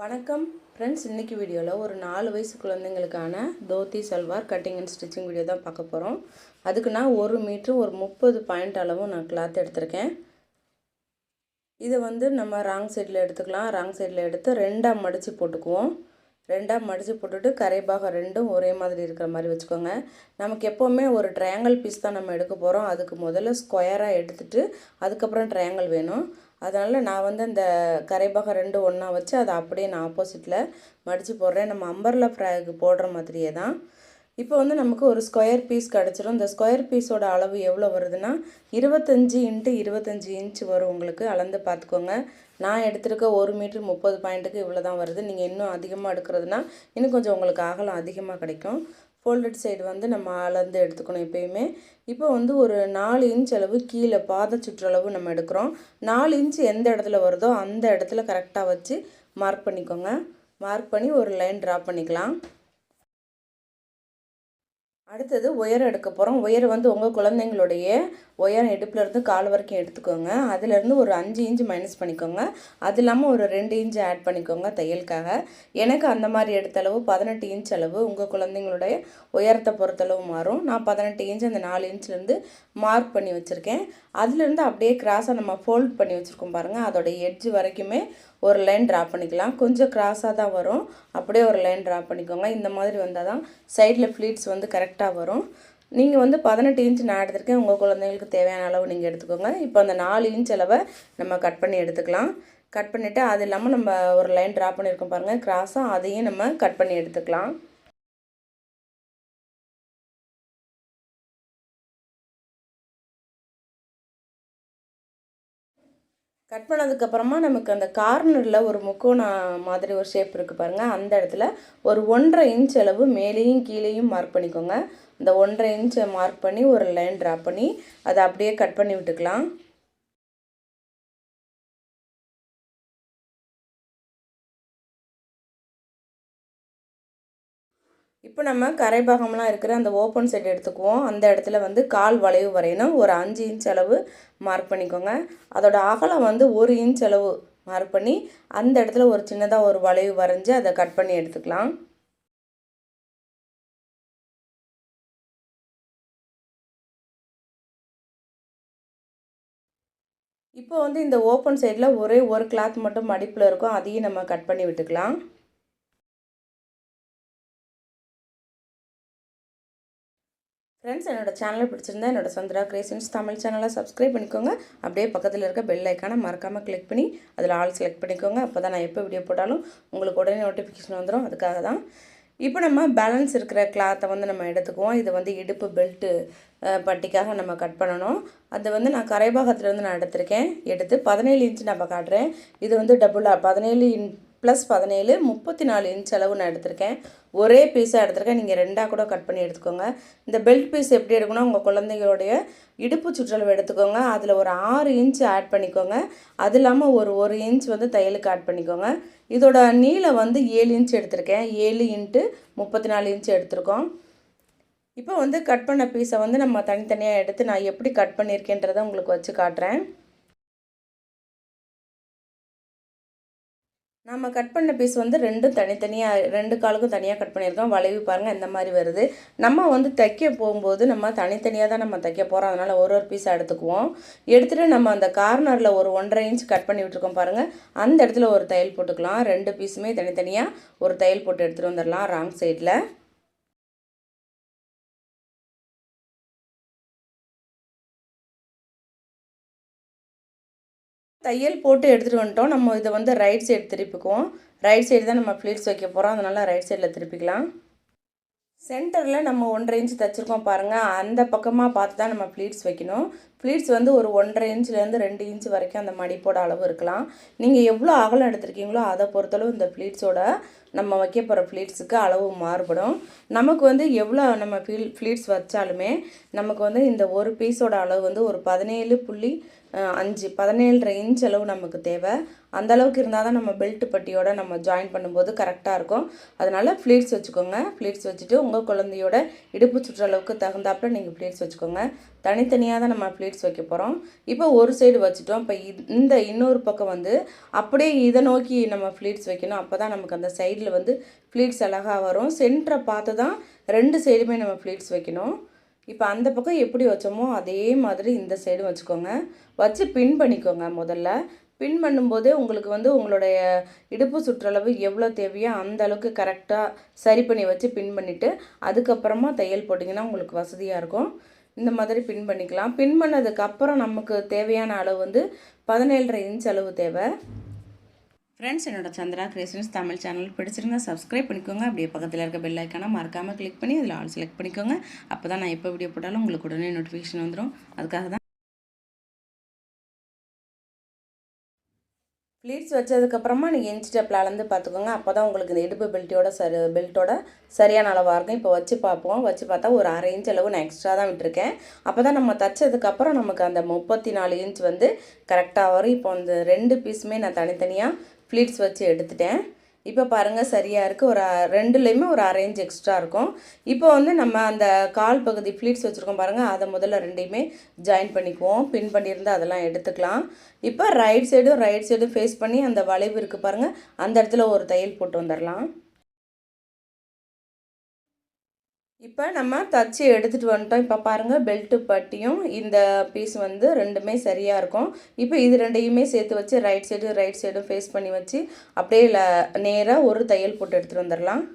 வணக்கம் ஃப்ரெண்ட்ஸ், இன்றைக்கி வீடியோவில் ஒரு 4 வயசு குழந்தைங்களுக்கான dhoti salwar cutting and stitching video தான் பார்க்க போகிறோம். அதுக்கு நான் 1 மீட்ரு ஒரு 30 பாயிண்ட் அளவும் நான் கிளாத் எடுத்திருக்கேன். இதை நம்ம ராங் சைடில் எடுத்துக்கலாம். ராங் சைடில் எடுத்து 2ஆக மடித்து போட்டுக்குவோம். 2ஆக மடித்து போட்டுட்டு கரைபாகம் ரெண்டும் ஒரே மாதிரி இருக்கிற மாதிரி வச்சுக்கோங்க. நமக்கு எப்போவுமே ஒரு ட்ரையாங்கிள் பீஸ் தான் நம்ம எடுக்க போகிறோம். அதுக்கு முதல்ல ஸ்கொயராக எடுத்துகிட்டு அதுக்கப்புறம் ட்ரையாங்கிள் வேணும். அதனால் நான் அந்த கரைபாகம் 2 ஒன்றா வச்சு அதை அப்படியே நான் ஆப்போசிட்டில் மடித்து போடுறேன். நம்ம அம்பர்லா ஃப்ராக் போடுற மாதிரியே தான். இப்போ நமக்கு ஒரு ஸ்கொயர் பீஸ் கிடச்சிரும். இந்த ஸ்கொயர் பீஸோட அளவு எவ்வளோ வருதுன்னா 25 × 25 இன்ச் வரும். உங்களுக்கு அளந்து பார்த்துக்கோங்க. நான் எடுத்துருக்க 1 மீட்ரு 30 பாயிண்ட்டுக்கு இவ்வளோ தான் வருது. நீங்கள் இன்னும் அதிகமாக எடுக்கிறதுனா இன்னும் கொஞ்சம் உங்களுக்கு அகலம் அதிகமாக கிடைக்கும். ஃபோல்டட் சைடு நம்ம அளந்து எடுத்துக்கணும் எப்பயுமே. இப்போ ஒரு 4 இன்ச் அளவு கீழே பாத சுற்றளவு நம்ம எடுக்கிறோம். 4 இன்ச் எந்த இடத்துல வருதோ அந்த இடத்துல கரெக்டாக வச்சு மார்க் பண்ணிக்கோங்க. மார்க் பண்ணி ஒரு லைன் ட்ரா பண்ணிக்கலாம். அடுத்தது உயரம் எடுக்க போகிறோம். உயரம் உங்கள் குழந்தைங்களுடைய உயரம் இடுப்புலேருந்து கால் வரைக்கும் எடுத்துக்கோங்க. அதிலேருந்து ஒரு 5 இன்ச் மைனஸ் பண்ணிக்கோங்க. அது இல்லாமல் ஒரு 2 இன்ச் ஆட் பண்ணிக்கோங்க தையலுக்காக. எனக்கு அந்த மாதிரி எடுத்த அளவு 18 இன்ச் அளவு. உங்கள் குழந்தைங்களுடைய உயரத்தை பொறுத்தளவு மாறும். நான் 18 இன்ச் அந்த 4 இன்ச்லேருந்து மார்க் பண்ணி வச்சுருக்கேன். அதுலேருந்து அப்படியே கிராஸாக நம்ம ஃபோல்ட் பண்ணி வச்சுருக்கோம் பாருங்கள். அதோடைய எட்ஜ் வரைக்குமே ஒரு லைன் ட்ரா பண்ணிக்கலாம். கொஞ்சம் கிராஸாக தான் வரும். அப்படியே ஒரு லைன் ட்ரா பண்ணிக்கோங்க. இந்த மாதிரி வந்தால் தான் சைடில் ஃப்ளீட்ஸ் கரெக்டாக வரும். நீங்கள் 18 இன்ச் நான் எடுத்துருக்கேன். உங்கள் குழந்தைங்களுக்கு தேவையான அளவு நீங்கள் எடுத்துக்கோங்க. இப்போ அந்த 4 இன்ச் அளவை நம்ம கட் பண்ணி எடுத்துக்கலாம். கட் பண்ணிவிட்டு அது இல்லாமல் நம்ம ஒரு லைன் ட்ரா பண்ணியிருக்கோம் பாருங்கள் கிராஸாக, அதையும் நம்ம கட் பண்ணி எடுத்துக்கலாம். கட் பண்ணதுக்கப்புறமா நமக்கு அந்த கார்னரில் ஒரு முக்கோணம் மாதிரி ஒரு ஷேப் இருக்குது பாருங்கள். அந்த இடத்துல ஒரு 1.5 இன்ச் அளவு மேலேயும் கீழேயும் மார்க் பண்ணிக்கோங்க. இந்த 1.5 இன்ச்சை மார்க் பண்ணி ஒரு லைன் ட்ரா பண்ணி அதை அப்படியே கட் பண்ணி விட்டுக்கலாம். இப்போ நம்ம கரைபாகம்லாம் இருக்கிற அந்த ஓப்பன் சைடு எடுத்துக்குவோம். அந்த இடத்துல கால் வளைவு வரையணும். ஒரு 5 இன்ச் அளவு மார்க் பண்ணிக்கோங்க. அதோட அகலம் 1 இன்ச் அளவு மார்க் பண்ணி அந்த இடத்துல ஒரு சின்னதாக ஒரு வளைவு வரைஞ்சி அதை கட் பண்ணி எடுத்துக்கலாம். இப்போ இந்த ஓப்பன் சைடில் ஒரே ஒரு கிளாத் மட்டும் மடிப்பில் இருக்கும். அதையும் நம்ம கட் பண்ணி விட்டுக்கலாம். ஃப்ரெண்ட்ஸ், என்னோடய சேனலை பிடிச்சிருந்தா என்னோடய சந்திரா கிரியேஷன்ஸ் தமிழ் சேனலை சப்ஸ்கிரைப் பண்ணிக்கோங்க. அப்படியே பக்கத்தில் இருக்க பெல் ஐக்கானை மறக்காமல் கிளிக் பண்ணி அதில் ஆல் செலக்ட் பண்ணிக்கோங்க. அப்போ தான் நான் எப்போ வீடியோ போட்டாலும் உங்களுக்கு உடனே நோட்டிஃபிகேஷன் வந்துடும். அதுக்காக தான். இப்போ நம்ம பேலன்ஸ் இருக்கிற கிளாத்தை நம்ம எடுத்துக்குவோம். இது இடுப்பு பெல்ட்டு பட்டிக்காக நம்ம கட் பண்ணணும். அது நான் கரைபாகத்துலேருந்து நான் எடுத்திருக்கேன். எடுத்து 17 இன்ச் நம்ம காட்டுறேன். இது டபுளாக 17 + 17 34 இன்ச் அளவு நான் எடுத்திருக்கேன். ஒரே பீஸாக எடுத்திருக்கேன். நீங்கள் 2ஆக கூட கட் பண்ணி எடுத்துக்கோங்க. இந்த பெல்ட் பீஸ் எப்படி எடுக்கணும், உங்கள் குழந்தைங்களுடைய இடுப்பு சுற்றளவு எடுத்துக்கோங்க. அதில் ஒரு 6 இன்ச் ஆட் பண்ணிக்கோங்க. அது இல்லாமல் ஒரு 1 இன்ச் தையலுக்கு ஆட் பண்ணிக்கோங்க. இதோட நீளம் 7 இன்ச் எடுத்திருக்கேன். 7 × 34 இன்ச் எடுத்திருக்கோம். இப்போ கட் பண்ண பீஸை நம்ம தனித்தனியாக எடுத்து நான் எப்படி கட் பண்ணியிருக்கேன்றதை உங்களுக்கு வச்சு காட்டுறேன். நம்ம கட் பண்ண பீஸ் ரெண்டும் தனித்தனியாக 2 காலுக்கும் தனியாக கட் பண்ணியிருக்கோம். வளைவு பாருங்கள் இந்த மாதிரி வருது. நம்ம தைக்க போகும்போது நம்ம தனித்தனியாக தான் நம்ம தைக்க போகிறோம். அதனால் ஒரு பீஸாக எடுத்துக்குவோம். எடுத்துகிட்டு நம்ம அந்த கார்னரில் ஒரு 1.5 இன்ச் கட் பண்ணி விட்டுருக்கோம் பாருங்கள். அந்த இடத்துல ஒரு தையல் போட்டுக்கலாம். 2 பீஸுமே தனித்தனியாக ஒரு தையல் போட்டு எடுத்துகிட்டு வந்துடலாம் ராங் சைடில். தையல் போட்டு எடுத்துகிட்டு வந்துட்டோம். நம்ம இதை ரைட் சைடு திருப்பிக்குவோம். ரைட் சைடு தான் நம்ம ஃப்ளீட்ஸ் வைக்க போகிறோம். அதனால் ரைட் சைடில் திருப்பிக்கலாம். சென்டரில் நம்ம 1.5 இன்ச் தைச்சிருக்கோம் பாருங்கள். அந்த பக்கமாக பார்த்து தான் நம்ம ஃப்ளீட்ஸ் வைக்கணும். ஃப்ளீட்ஸ் ஒரு 1.5 இன்ச்லேருந்து 2 இன்ச் வரைக்கும் அந்த மடிப்போட அளவு இருக்கலாம். நீங்கள் எவ்வளோ அகலம் எடுத்துருக்கீங்களோ அதை பொறுத்தளவு இந்த ஃப்ளீட்ஸோட நம்ம வைக்க போகிற ஃப்ளீட்ஸுக்கு அளவு மாறுபடும். நமக்கு எவ்வளோ நம்ம ஃப்ளீட்ஸ் வச்சாலுமே நமக்கு இந்த ஒரு பீஸோட அளவு ஒரு 17.5 17.5 இன்ச் அளவு நமக்கு தேவை. அந்த அளவுக்கு இருந்தால் தான் நம்ம பெல்ட் பட்டியோட நம்ம ஜாயின் பண்ணும்போது கரெக்டாக இருக்கும். அதனால் ஃப்ளீட்ஸ் வச்சுக்கோங்க. ஃப்ளீட்ஸ் வச்சுட்டு உங்கள் குழந்தையோட இடுப்பு சுற்றளவுக்கு தகுந்தாப்பில் நீங்கள் ஃப்ளீட்ஸ் வச்சுக்கோங்க. தனித்தனியாக தான் நம்ம ஃப்ளீட்ஸ் ஃப்ளீட்ஸ் வைக்க போகிறோம். இப்போ ஒரு சைடு வச்சுட்டோம். இப்போ இந்த இன்னொரு பக்கம் வந்து அப்படியே இதை நோக்கி நம்ம ஃப்ளீட்ஸ் வைக்கணும். அப்போ தான் நமக்கு அந்த சைடில் வந்து ஃப்ளீட்ஸ் அழகாக வரும். சென்டரை பார்த்து தான் 2 சைடுமே நம்ம ஃப்ளீட்ஸ் வைக்கணும். இப்போ அந்த பக்கம் எப்படி வச்சோமோ அதே மாதிரி இந்த சைடும் வச்சுக்கோங்க. வச்சு பின் பண்ணிக்கோங்க. முதல்ல பின் பண்ணும்போதே உங்களுக்கு வந்து உங்களுடைய இடுப்பு சுற்றளவு எவ்வளோ தேவையோ அந்த அளவுக்கு கரெக்டாக சரி பண்ணி வச்சு பின் பண்ணிவிட்டு அதுக்கப்புறமா தையல் போட்டிங்கன்னா உங்களுக்கு வசதியாக இருக்கும். இந்த மாதிரி பின் பண்ணிக்கலாம். பின் பண்ணதுக்கப்புறம் நமக்கு தேவையான அளவு வந்து 17.5 இன்ச் அளவு தேவை. ஃப்ரெண்ட்ஸ், என்னோட சந்திரா கிரியேஷன்ஸ் தமிழ் சேனல் பிடிச்சிருந்தா சப்ஸ்கிரைப் பண்ணிக்கோங்க. அப்படியே பக்கத்தில் இருக்க பெல் ஐக்கானை மறக்காமல் கிளிக் பண்ணி அதில் ஆல் செலக்ட் பண்ணிக்கோங்க. அப்போ தான் நான் எப்போ வீடியோ போட்டாலும் உங்களுக்கு உடனே நோட்டிஃபிகேஷன் வந்துடும். அதுக்காக தான் ஃப்ளீட்ஸ் வச்சதுக்கப்புறமா நீங்கள் இன்ச் டேப்பில் அளந்து பார்த்துக்கோங்க. அப்போ தான் உங்களுக்கு இந்த இடுப்பு பெல்ட்டோட சரியான அளவாக இருக்கும். இப்போ வச்சு பார்ப்போம். வச்சு பார்த்தா ஒரு 1/2 இன்ச் அளவு நான் எக்ஸ்ட்ரா தான் விட்டுருக்கேன். அப்போ தான் நம்ம தைச்சதுக்கப்புறம் நமக்கு அந்த 34 இன்ச் வந்து கரெக்டாக வரும். இப்போ அந்த 2 பீஸுமே நான் தனித்தனியாக ஃப்ளீட்ஸ் வச்சு எடுத்துட்டேன். இப்போ பாருங்கள் சரியாக இருக்குது. ஒரு 2லேயுமே ஒரு 1/2 இன்ச் எக்ஸ்ட்ரா இருக்கும். இப்போ வந்து நம்ம அந்த கால் பகுதி ஃப்ளீட்ஸ் வச்சுருக்கோம் பாருங்கள், அதை முதல்ல 2யுமே ஜாயின் பண்ணிக்குவோம். பின் பண்ணியிருந்தால் அதெல்லாம் எடுத்துக்கலாம். இப்போ ரைட் சைடும் ஃபேஸ் பண்ணி அந்த வளைவு இருக்குது பாருங்கள், அந்த இடத்துல ஒரு தையல் போட்டு வந்துடலாம். இப்போ நம்ம தச்சு எடுத்துகிட்டு வந்துட்டோம். இப்போ பாருங்கள் பெல்ட்டு பட்டியும் இந்த பீஸ் வந்து 2மே சரியாக இருக்கும். இப்போ இது 2யுமே சேர்த்து வச்சு ரைட் சைடும் ஃபேஸ் பண்ணி வச்சு அப்படியே நேராக ஒரு தையல் போட்டு எடுத்துகிட்டு வந்துடலாம்.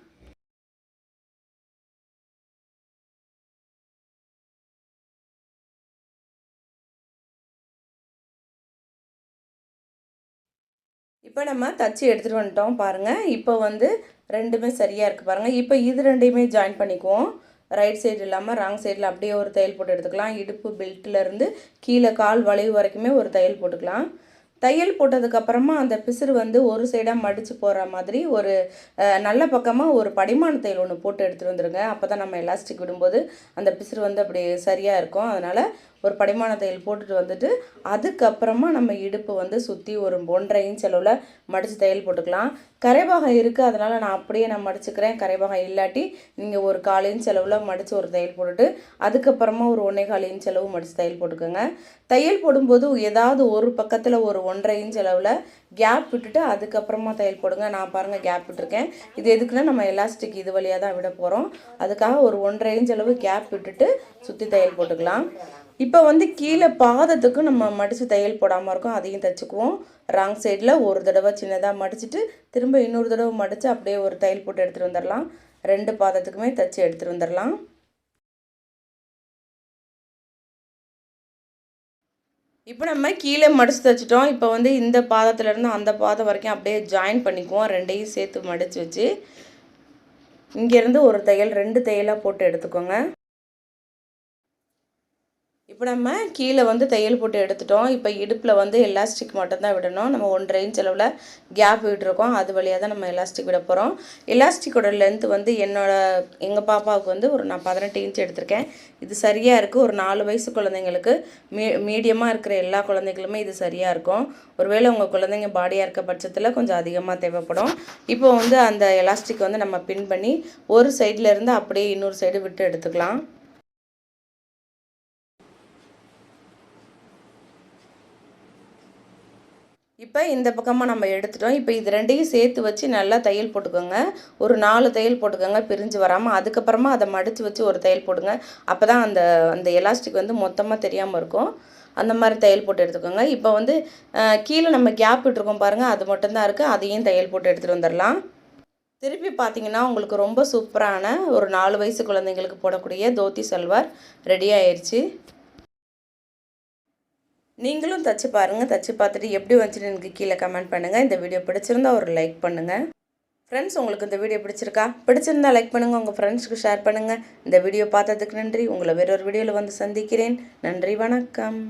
இப்போ நம்ம தச்சு எடுத்துகிட்டு வந்துட்டோம் பாருங்கள். இப்போ வந்து 2மே சரியாக இருக்குது பாருங்கள். இப்போ இது 2யுமே ஜாயின் பண்ணிக்குவோம். ரைட் சைடு இல்லாமல் ராங் சைடில் அப்படியே ஒரு தையல் போட்டு எடுத்துக்கலாம். இடுப்பு பெல்ட்டிலேருந்து கீழே கால் வளைவு வரைக்குமே ஒரு தையல் போட்டுக்கலாம். தையல் போட்டதுக்கப்புறமா அந்த பிசுறு வந்து ஒரு சைடாக மடித்து போகிற மாதிரி ஒரு நல்ல பக்கமாக ஒரு படிமான தையல் ஒன்று போட்டு எடுத்துகிட்டு வந்துடுங்க. அப்போ தான் நம்ம எலாஸ்டிக் விடும்போது அந்த பிசுறு வந்து அப்படி சரியாக இருக்கும். அதனால் ஒரு படிமான தையல் போட்டுட்டு வந்துட்டு அதுக்கப்புறமா நம்ம இடுப்பு வந்து சுற்றி ஒரு 1.5 இன்ச் அளவில் மடித்து தையல் போட்டுக்கலாம். கரைபாகம் இருக்குது, அதனால் நான் மடிச்சுக்கிறேன். கரைபாகம் இல்லாட்டி நீங்கள் ஒரு 1/4 இன்ச் அளவில் மடித்து ஒரு தையல் போட்டுட்டு அதுக்கப்புறமா ஒரு 1.25 இன்ச் அளவு மடித்து தையல் போட்டுக்கோங்க. தையல் போடும்போது ஏதாவது ஒரு பக்கத்தில் ஒரு 1.5 இன்ச் அளவில் கேப் விட்டுட்டு அதுக்கப்புறமா தையல் போடுங்க. நான் பாருங்கள் கேப் விட்டுருக்கேன். இது எதுக்குன்னா நம்ம எலாஸ்டிக் இது வழியாக தான் விட போகிறோம். அதுக்காக ஒரு 1.5 இன்ச் அளவு கேப் விட்டுட்டு சுற்றி தையல் போட்டுக்கலாம். இப்போ வந்து கீழே பாதத்துக்கு நம்ம மடித்து தையல் போடாமல் இருக்கோம், அதையும் தைச்சிக்குவோம். ராங் சைடில் ஒரு தடவை சின்னதாக மடிச்சுட்டு திரும்ப இன்னொரு தடவை மடித்து அப்படியே ஒரு தையல் போட்டு எடுத்துகிட்டு வந்துடலாம். 2 பாதத்துக்குமே தைச்சி எடுத்துகிட்டு வந்துடலாம். இப்போ நம்ம கீழே மடித்து தைச்சிட்டோம். இப்போ வந்து இந்த பாதத்துலேருந்து அந்த பாதம் வரைக்கும் அப்படியே ஜாயின் பண்ணிக்குவோம். 2யும் சேர்த்து மடித்து வச்சு இங்கேருந்து ஒரு தையல் 2 தையலாக போட்டு எடுத்துக்கோங்க. இப்போ நம்ம கீழே வந்து தையல் போட்டு எடுத்துட்டோம். இப்போ இடுப்பில் வந்து எலாஸ்டிக் மட்டும்தான் விடணும். நம்ம 1.5 இன்ச் அளவில் கேப் விட்டுருக்கோம், அது வழியாக தான் நம்ம எலாஸ்டிக் விட போகிறோம். எலாஸ்டிக்கோட லென்த்து வந்து எங்கள் பாப்பாவுக்கு வந்து நான் 18 இன்ச் எடுத்திருக்கேன். இது சரியாக இருக்குது. ஒரு 4 வயசு குழந்தைங்களுக்கு மீடியமாக இருக்கிற எல்லா குழந்தைகளுமே இது சரியாக இருக்கும். ஒருவேளை உங்கள் குழந்தைங்க பாடியாக இருக்க பட்சத்தில் கொஞ்சம் அதிகமாக தேவைப்படும். இப்போ வந்து அந்த எலாஸ்டிக் வந்து நம்ம பின் பண்ணி ஒரு சைடில் இருந்து அப்படியே இன்னொரு சைடு விட்டு எடுத்துக்கலாம். இப்போ இந்த பக்கமாக நம்ம எடுத்துட்டோம். இப்போ இது 2யும் சேர்த்து வச்சு நல்லா தையல் போட்டுக்கோங்க. ஒரு 4 தையல் போட்டுக்கோங்க பிரிஞ்சு வராமல். அதுக்கப்புறமா அதை மடித்து வச்சு ஒரு தையல் போடுங்க. அப்போ தான் அந்த எலாஸ்டிக் வந்து மொத்தமாக தெரியாமல் இருக்கும். அந்த மாதிரி தையல் போட்டு எடுத்துக்கோங்க. இப்போ வந்து கீழே நம்ம கேப் விட்டுருக்கோம் பாருங்கள், அது மட்டும்தான் இருக்குது. அதையும் தையல் போட்டு எடுத்துகிட்டு வந்துடலாம். திருப்பி பார்த்தீங்கன்னா உங்களுக்கு ரொம்ப சூப்பரான ஒரு 4 வயசு குழந்தைங்களுக்கு போடக்கூடிய தோத்தி சல்வார் ரெடி ஆயிடுச்சு. நீங்களும் தச்சு பாருங்கள். தச்சு பார்த்துட்டு எப்படி வந்துச்சுன்னு எனக்கு கீழே கமெண்ட் பண்ணுங்கள். இந்த வீடியோ பிடிச்சிருந்தா ஒரு லைக் பண்ணுங்கள். ஃப்ரெண்ட்ஸ், உங்களுக்கு இந்த வீடியோ பிடிச்சிருந்தா லைக் பண்ணுங்கள். உங்கள் ஃப்ரெண்ட்ஸ்க்கு ஷேர் பண்ணுங்கள். இந்த வீடியோ பார்த்ததுக்கு நன்றி. உங்களை வேறொரு வீடியோவில் வந்து சந்திக்கிறேன். நன்றி, வணக்கம்.